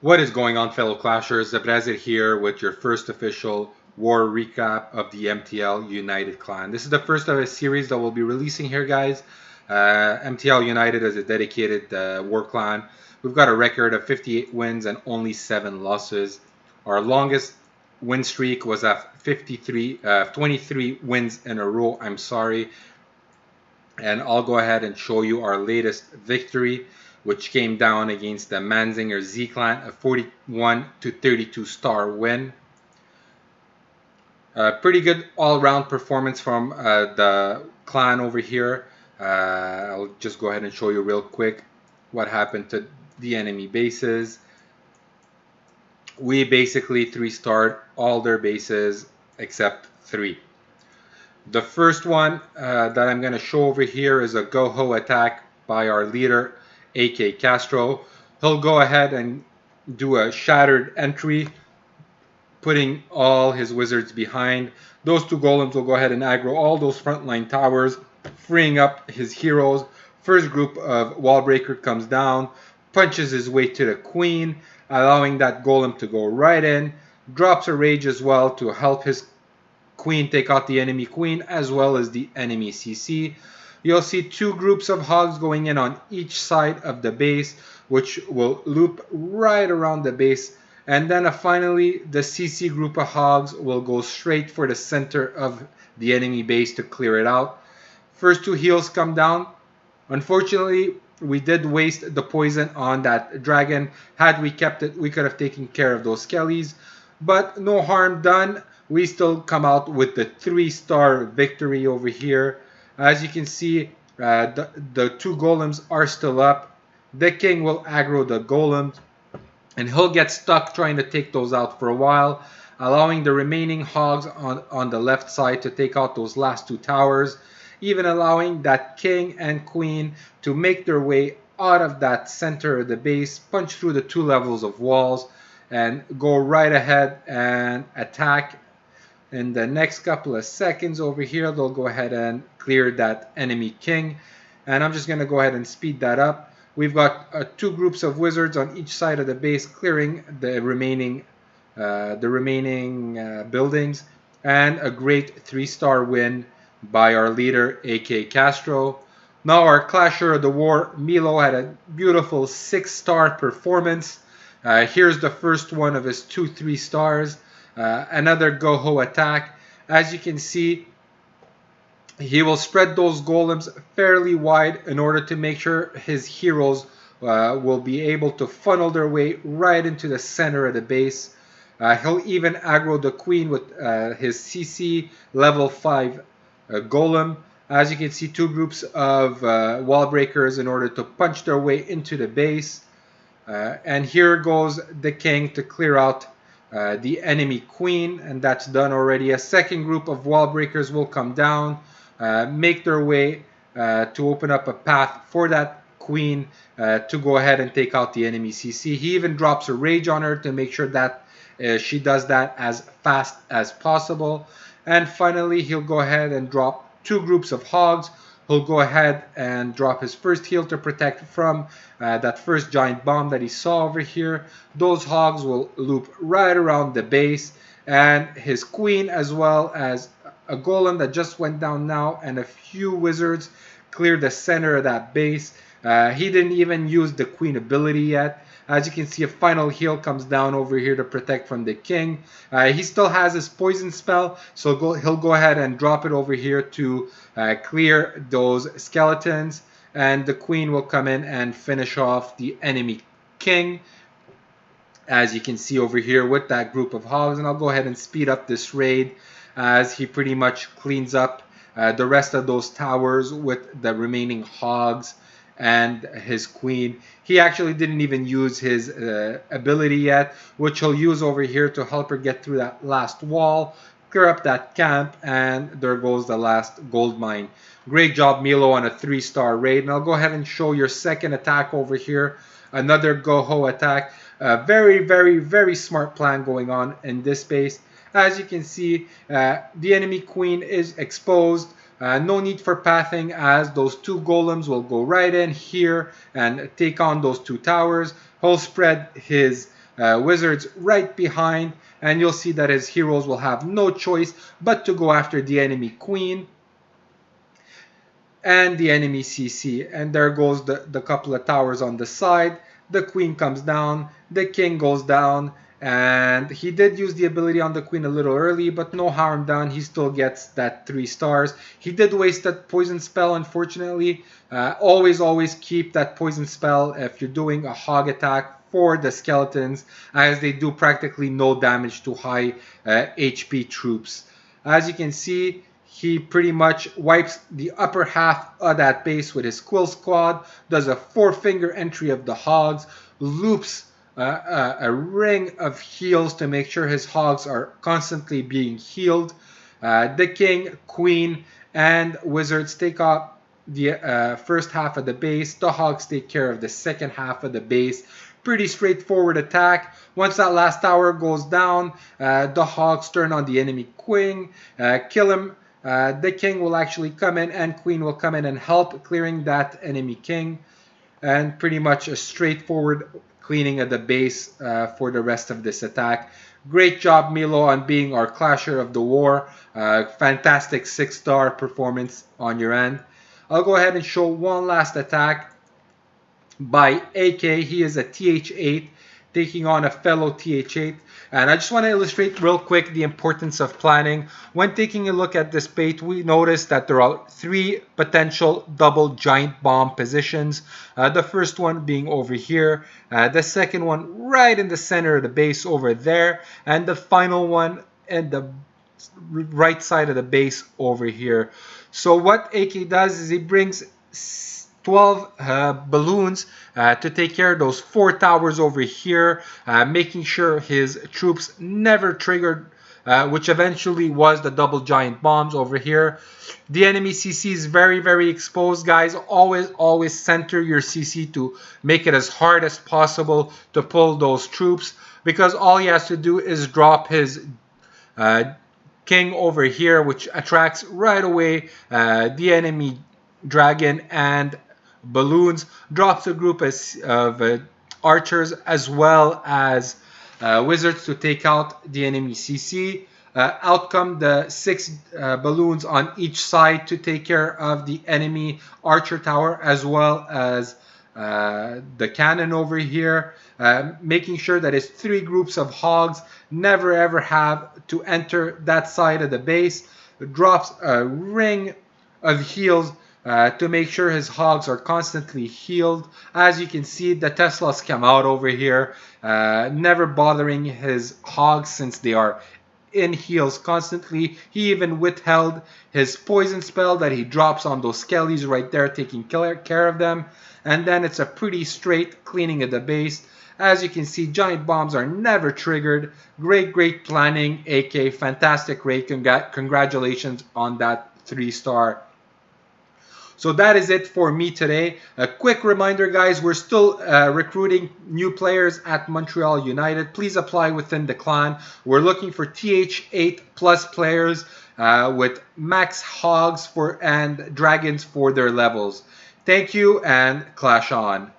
What is going on, fellow Clashers? Zabrazil here with your first official war recap of the MTL United clan. This is the first of a series that we'll be releasing here, guys. MTL United is a dedicated war clan. We've got a record of 58 wins and only 7 losses. Our longest win streak was at 23 wins in a row. I'm sorry. And I'll go ahead and show you our latest victory, which came down against the Manzinger Z Clan, a 41 to 32 star win. Pretty good all-round performance from the clan over here. I'll just go ahead and show you real quick what happened to the enemy bases. We basically 3-starred all their bases except 3. The first one that I'm going to show over here is a go-ho attack by our leader, AK Castro. He'll go ahead and do a shattered entry, putting all his wizards behind. Those 2 golems will go ahead and aggro all those frontline towers, freeing up his heroes. First group of wallbreaker comes down, punches his way to the queen, allowing that golem to go right in, drops a rage as well to help his queen take out the enemy queen as well as the enemy CC. You'll see 2 groups of hogs going in on each side of the base, which will loop right around the base. And then finally, the CC group of hogs will go straight for the center of the enemy base to clear it out. First 2 heals come down. Unfortunately, we did waste the poison on that dragon. Had we kept it, we could have taken care of those skellies. But no harm done. We still come out with the 3-star victory over here. As you can see, the 2 golems are still up. The king will aggro the golems, and he'll get stuck trying to take those out for a while, allowing the remaining hogs on the left side to take out those last 2 towers, even allowing that king and queen to make their way out of that center of the base, punch through the 2 levels of walls, and go right ahead and attack. In the next couple of seconds over here, they'll go ahead and clear that enemy king. And I'm just going to go ahead and speed that up. We've got 2 groups of wizards on each side of the base clearing the remaining buildings. And a great 3-star win by our leader, AK Castro. Now our Clasher of the War, Melo, had a beautiful 6-star performance. Here's the first one of his 2 3-stars. Another go-ho attack. As you can see, he will spread those golems fairly wide in order to make sure his heroes will be able to funnel their way right into the center of the base. He'll even aggro the queen with his CC level 5 golem. As you can see, 2 groups of wall breakers in order to punch their way into the base. And here goes the king to clear out the enemy queen, and that's done already. A second group of wall breakers will come down, make their way to open up a path for that queen to go ahead and take out the enemy CC. He even drops a rage on her to make sure that she does that as fast as possible. And finally, he'll go ahead and drop 2 groups of hogs. He'll go ahead and drop his first heal to protect from that first giant bomb that he saw over here. Those hogs will loop right around the base, and his queen, as well as a golem that just went down now, and a few wizards cleared the center of that base. He didn't even use the queen ability yet. As you can see, a final heal comes down over here to protect from the king. He still has his poison spell, so he'll go ahead and drop it over here to clear those skeletons. And the queen will come in and finish off the enemy king, as you can see over here with that group of hogs. And I'll go ahead and speed up this raid as he pretty much cleans up the rest of those towers with the remaining hogs and his queen. He actually didn't even use his ability yet, which he'll use over here to help her get through that last wall, clear up that camp, and there goes the last gold mine. Great job, Melo, on a 3-star raid. And I'll go ahead and show your second attack over here. Another go-ho attack. Very, very, very smart plan going on in this base. As you can see, the enemy queen is exposed. No need for pathing, as those 2 golems will go right in here and take on those 2 towers. He'll spread his wizards right behind, and you'll see that his heroes will have no choice but to go after the enemy queen and the enemy CC. And there goes the couple of towers on the side. The queen comes down, the king goes down, and he did use the ability on the queen a little early, but no harm done. He still gets that 3 stars. He did waste that poison spell, unfortunately. Always keep that poison spell if you're doing a hog attack for the skeletons, as they do practically no damage to high HP troops. As you can see, he pretty much wipes the upper half of that base with his Quill Squad, does a 4-finger entry of the hogs, loops a ring of heals to make sure his hogs are constantly being healed. The king, queen, and wizards take off the first half of the base. The hogs take care of the second half of the base. Pretty straightforward attack. Once that last tower goes down, the hogs turn on the enemy queen, kill him. The king will actually come in and queen will come in and help clearing that enemy king. And pretty much a straightforward cleaning of the base for the rest of this attack. Great job, Melo, on being our clasher of the war. Fantastic 6-star performance on your end. I'll go ahead and show one last attack by AK. He is a TH8 taking on a fellow TH8. And I just want to illustrate real quick the importance of planning. When taking a look at this bait, we notice that there are 3 potential double giant bomb positions. The first one being over here, the second one right in the center of the base over there, and the final one in the right side of the base over here. So what AK does is he brings 12 balloons to take care of those 4 towers over here, making sure his troops never triggered, which eventually was the double giant bombs over here. The enemy CC is very exposed, guys. Always center your CC to make it as hard as possible to pull those troops, because all he has to do is drop his king over here, which attracts right away the enemy dragon and balloons, drops a group of archers as well as wizards to take out the enemy CC. Out come the 6 balloons on each side to take care of the enemy archer tower as well as the cannon over here, making sure that his 3 groups of hogs never ever have to enter that side of the base. Drops a ring of heals to make sure his hogs are constantly healed. As you can see, the Teslas come out over here, never bothering his hogs since they are in heals constantly. He even withheld his poison spell that he drops on those skellies right there, taking care of them. And then it's a pretty straight cleaning of the base. As you can see, giant bombs are never triggered. Great planning, AK. Fantastic raid. Congratulations on that 3-star. So that is it for me today. A quick reminder, guys, we're still recruiting new players at Montreal United. Please apply within the clan. We're looking for TH8 plus players with max hogs and dragons for their levels. Thank you and clash on.